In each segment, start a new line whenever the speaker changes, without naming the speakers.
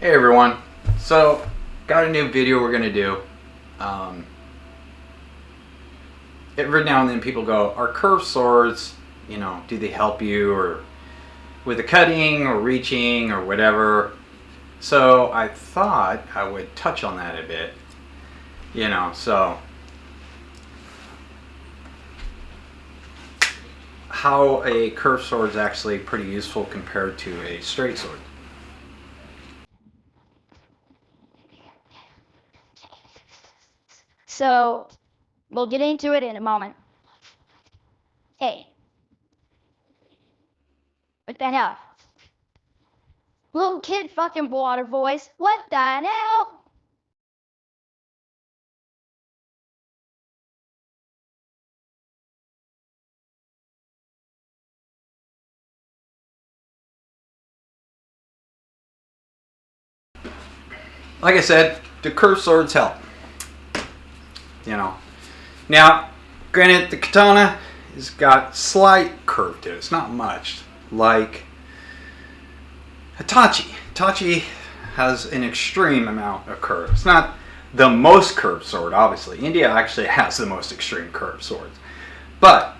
Hey everyone, so got a new video we're gonna do. Every now and then people go, are curved swords, do they help you or with the cutting or reaching or whatever? So I thought I would touch on that a bit, so how a curved sword is actually pretty useful compared to a straight sword.
So, we'll get into it in a moment. Hey. What the hell? Little kid fucking water voice. What the hell?
Like I said, the curved swords help. Now, granted, the katana has got slight curve to it. It's not much. Like Hitachi. Hitachi has an extreme amount of curve. It's not the most curved sword, obviously. India actually has the most extreme curved swords. But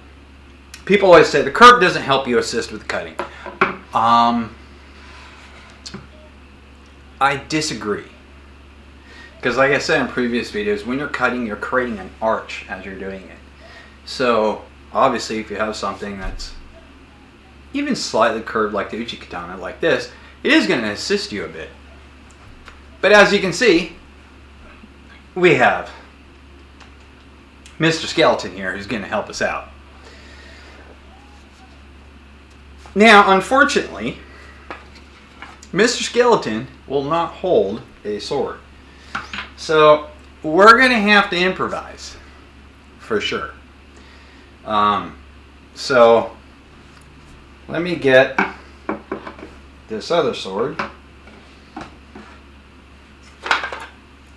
people always say the curve doesn't help you assist with cutting. I disagree. Because like I said in previous videos, when you're cutting, you're creating an arch as you're doing it. So obviously if you have something that's even slightly curved like the Uchi Katana, like this, it is going to assist you a bit. But as you can see, we have Mr. Skeleton here who's going to help us out. Now, unfortunately, Mr. Skeleton will not hold a sword. So we're going to have to improvise, for sure. So let me get this other sword.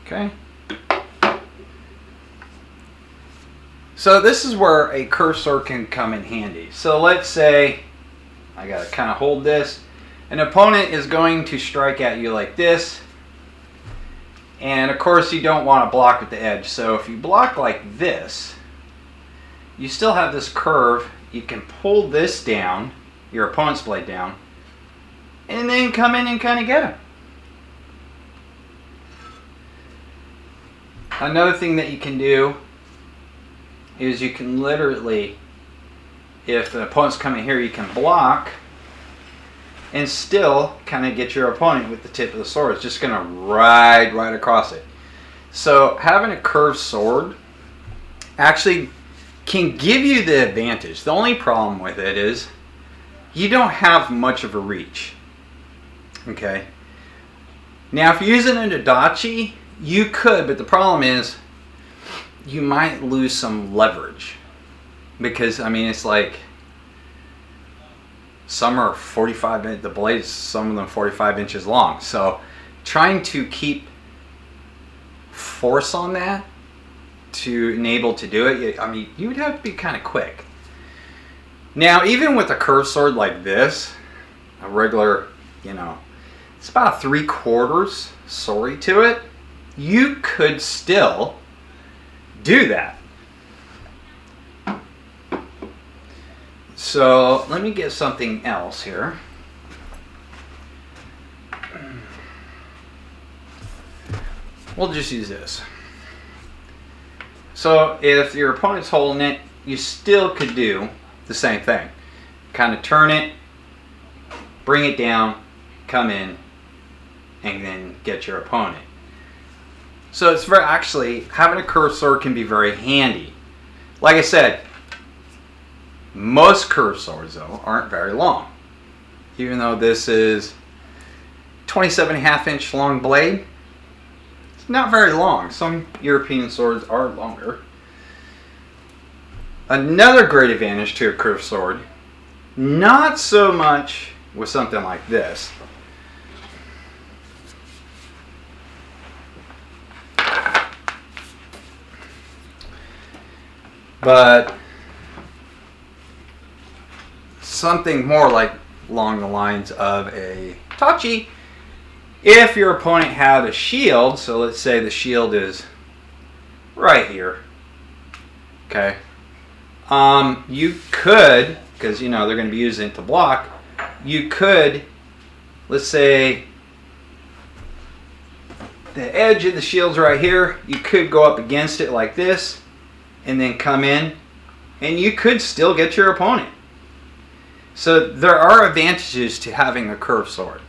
Okay. So this is where a curved sword can come in handy. So let's say I got to kind of hold this. An opponent is going to strike at you like this. And of course you don't want to block at the edge. So if you block like this, you still have this curve. You can pull this down, your opponent's blade down, and then come in and kind of get him. Another thing that you can do is you can literally, if the opponent's coming here, you can block and still kind of get your opponent with the tip of the sword. It's just going to ride right across it. So having a curved sword actually can give you the advantage. The only problem with it is you don't have much of a reach. Okay. Now if you're using an Adachi, you could, but the problem is you might lose some leverage. Because, I mean, it's like some are 45, the blades, some of them 45 inches long. So trying to keep force on that to enable to do it, I mean, you would have to be kind of quick. Now, even with a curved sword like this, a regular, it's about 3/4 sorry to it, you could still do that. So let me get something else here. We'll just use this. So if your opponent's holding it, you still could do the same thing. Kind of turn it, bring it down, come in, and then get your opponent. So it's actually, having a curved sword can be very handy. Like I said, most curved swords, though, aren't very long. Even though this is 27.5 inch long blade, it's not very long. Some European swords are longer. Another great advantage to a curved sword, not so much with something like this. But something more like along the lines of a Hitachi If your opponent had a shield, so let's say the shield is right here, okay, you could, because you know they're going to be using it to block, you could, let's say the edge of the shield's right here, you could go up against it like this and then come in and you could still get your opponent. So there are advantages to having a curved sword.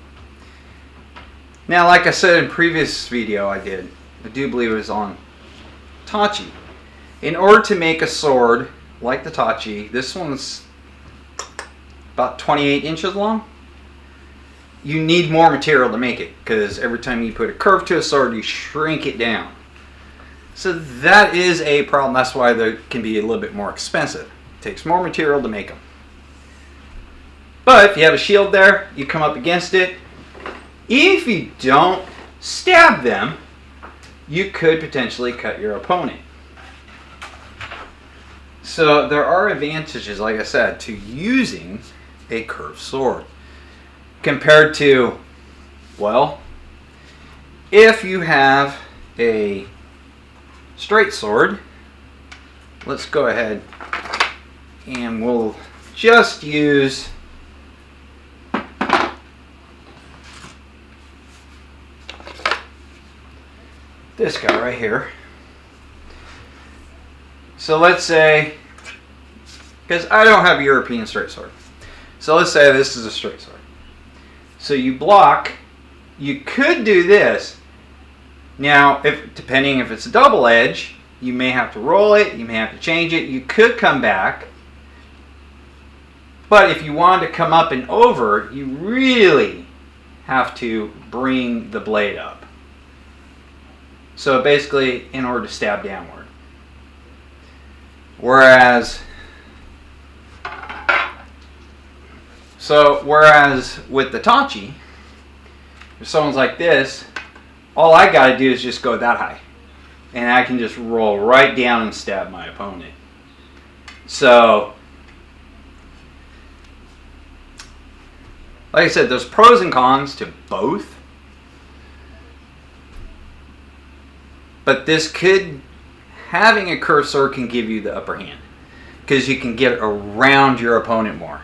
Now, like I said in previous video I do believe it was on Tachi. In order to make a sword like the Tachi, this one's about 28 inches long. You need more material to make it, because every time you put a curve to a sword, you shrink it down. So that is a problem. That's why they can be a little bit more expensive. It takes more material to make them. But if you have a shield there, you come up against it. If you don't stab them, you could potentially cut your opponent. So there are advantages, like I said, to using a curved sword. Compared to, well, if you have a straight sword, let's go ahead and we'll just use this guy right here. So let's say, because I don't have a European straight sword, so let's say this is a straight sword. So you block, you could do this. Now, depending if it's a double edge, you may have to roll it, you may have to change it, you could come back. But if you wanted to come up and over, you really have to bring the blade up. So basically, in order to stab downward. Whereas with the Tachi, if someone's like this, all I gotta do is just go that high. And I can just roll right down and stab my opponent. So, like I said, there's pros and cons to both. But having a curved sword can give you the upper hand, because you can get around your opponent more.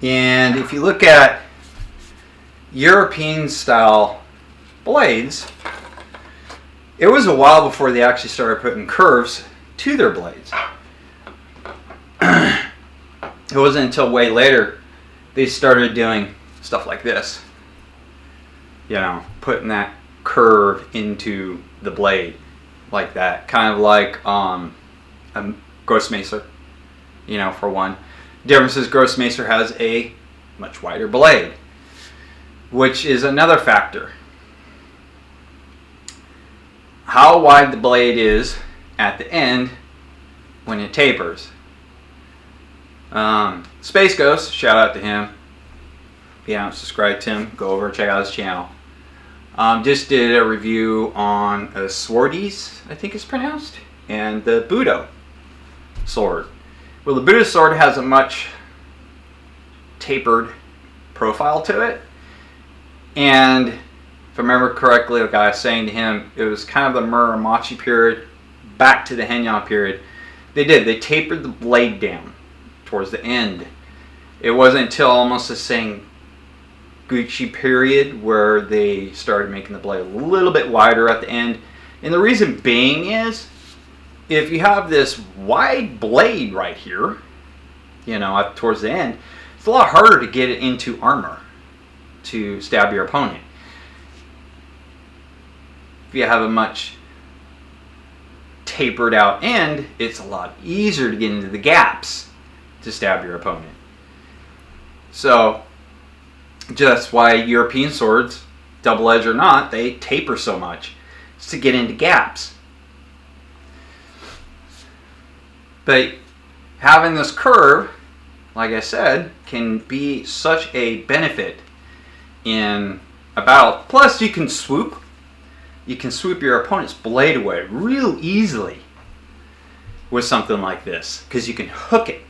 And if you look at European style blades, it was a while before they actually started putting curves to their blades. It wasn't until way later they started doing stuff like this. You know, putting that curve into the blade like that. Kind of like a Grossmacer, you know, for one. Difference is Grossmacer has a much wider blade, which is another factor. How wide the blade is at the end when it tapers. Space Ghost, shout out to him. If you haven't subscribed to him, go over and check out his channel. Just did a review on a Swordies, I think it's pronounced, and the Budo sword. Well, the Budo sword has a much tapered profile to it, and if I remember correctly, like I was saying to him, it was kind of the Muromachi period back to the Heian period. They tapered the blade down towards the end. It wasn't until almost the Sengoku period where they started making the blade a little bit wider at the end. And the reason being is, if you have this wide blade right here, you know, up towards the end, it's a lot harder to get it into armor to stab your opponent. If you have a much tapered out end, it's a lot easier to get into the gaps to stab your opponent. So, just why European swords, double edge or not, they taper so much. It's to get into gaps. But having this curve, like I said, can be such a benefit in a battle. Plus, you can swoop. You can swoop your opponent's blade away real easily with something like this, because you can hook it.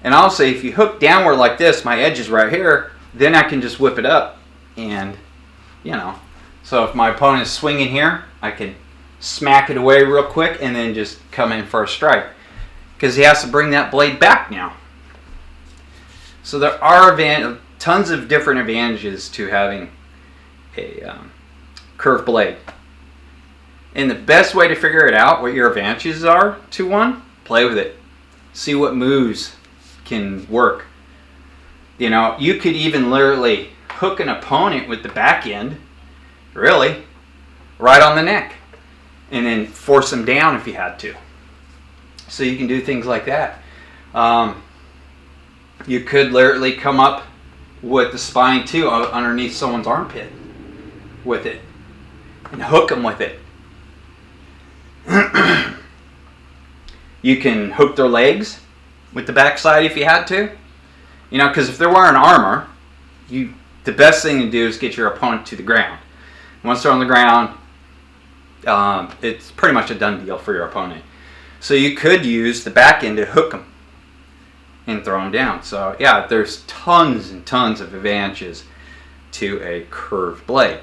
And also, if you hook downward like this, my edge is right here, then I can just whip it up and, you know. So if my opponent is swinging here, I can smack it away real quick and then just come in for a strike. Because he has to bring that blade back now. So there are tons of different advantages to having a curved blade. And the best way to figure it out, what your advantages are to one, play with it. See what moves can work. You know, you could even literally hook an opponent with the back end, really, right on the neck. And then force them down if you had to. So you can do things like that. You could literally come up with the spine too underneath someone's armpit with it and hook them with it. You can hook their legs with the backside if you had to. You know, because if they're wearing armor, the best thing to do is get your opponent to the ground. Once they're on the ground, it's pretty much a done deal for your opponent. So you could use the back end to hook them and throw them down. So yeah, there's tons and tons of advantages to a curved blade.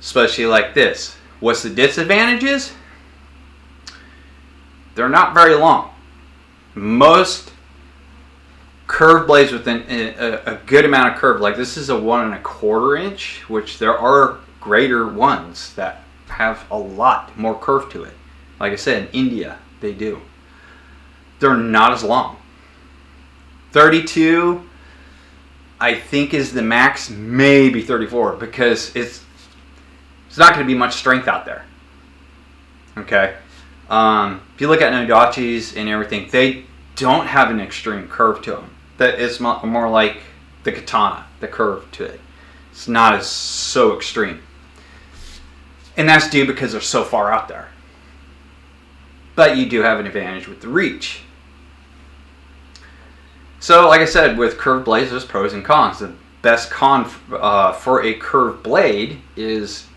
Especially like this. What's the disadvantages? They're not very long. Most curved blades with a good amount of curve, like this is a 1 1/4 inch, which there are greater ones that have a lot more curve to it. Like I said, in India, they do. They're not as long. 32, I think, is the max, maybe 34, because it's not going to be much strength out there. Okay? If you look at Nodachis and everything, they don't have an extreme curve to them. That is more like the katana, the curve to it. It's not as so extreme. And that's due because they're so far out there. But you do have an advantage with the reach. So, like I said, with curved blades, there's pros and cons. The best con for a curved blade is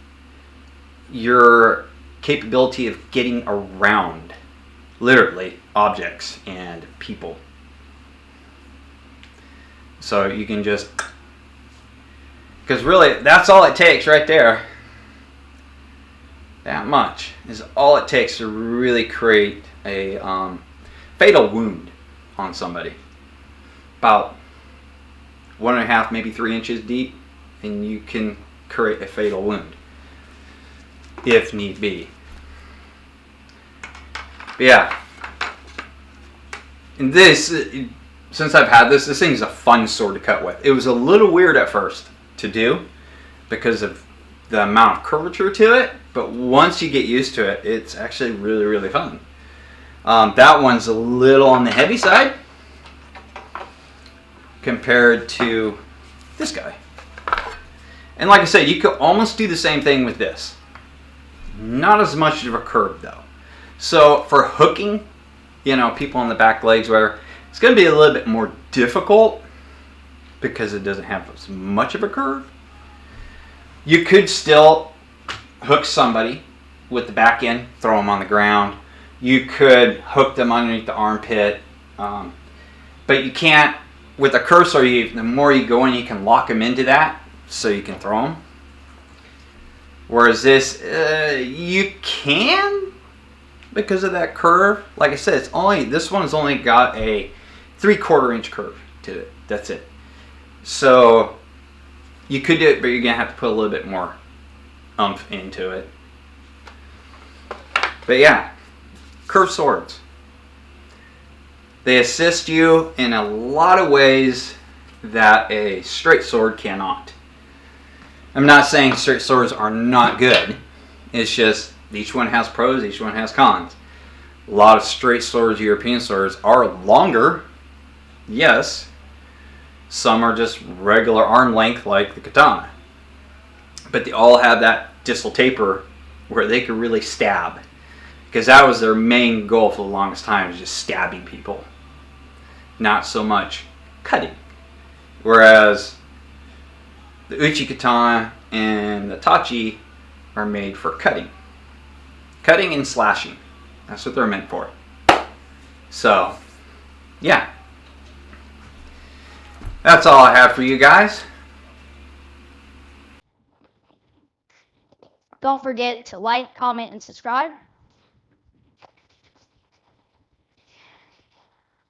your capability of getting around, literally, objects and people. So you can just, because really, that's all it takes right there. That much is all it takes to really create a fatal wound on somebody. About 1.5, maybe 3 inches deep, and you can create a fatal wound if need be. But yeah, and this, since I've had this thing's a fun sword to cut with. It was a little weird at first to do because of the amount of curvature to it, but once you get used to it, it's actually really, really fun. That one's a little on the heavy side compared to this guy. And like I said, you could almost do the same thing with this. Not as much of a curve though. So for hooking, you know, people on the back legs, where it's going to be a little bit more difficult because it doesn't have as much of a curve. You could still hook somebody with the back end, throw them on the ground. You could hook them underneath the armpit, but you can't. With a curve sword, the more you go in, you can lock them into that, so you can throw them. Whereas this, you can, because of that curve. Like I said, this one has only got a 3/4 inch curve to it. That's it. So you could do it, but you're gonna have to put a little bit more oomph into it. But yeah, curved swords. They assist you in a lot of ways that a straight sword cannot. I'm not saying straight swords are not good. It's just each one has pros, each one has cons. A lot of straight swords, European swords, are longer. Yes. Some are just regular arm length like the katana. But they all have that distal taper where they could really stab. Because that was their main goal for the longest time, is just stabbing people. Not so much cutting. Whereas the Uchi katana and the Tachi are made for cutting. Cutting and slashing. That's what they're meant for. So, Yeah. That's all I have for you guys.
Don't forget to like, comment, and subscribe.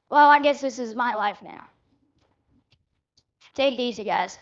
Well, I guess this is my life now. Take it easy, guys.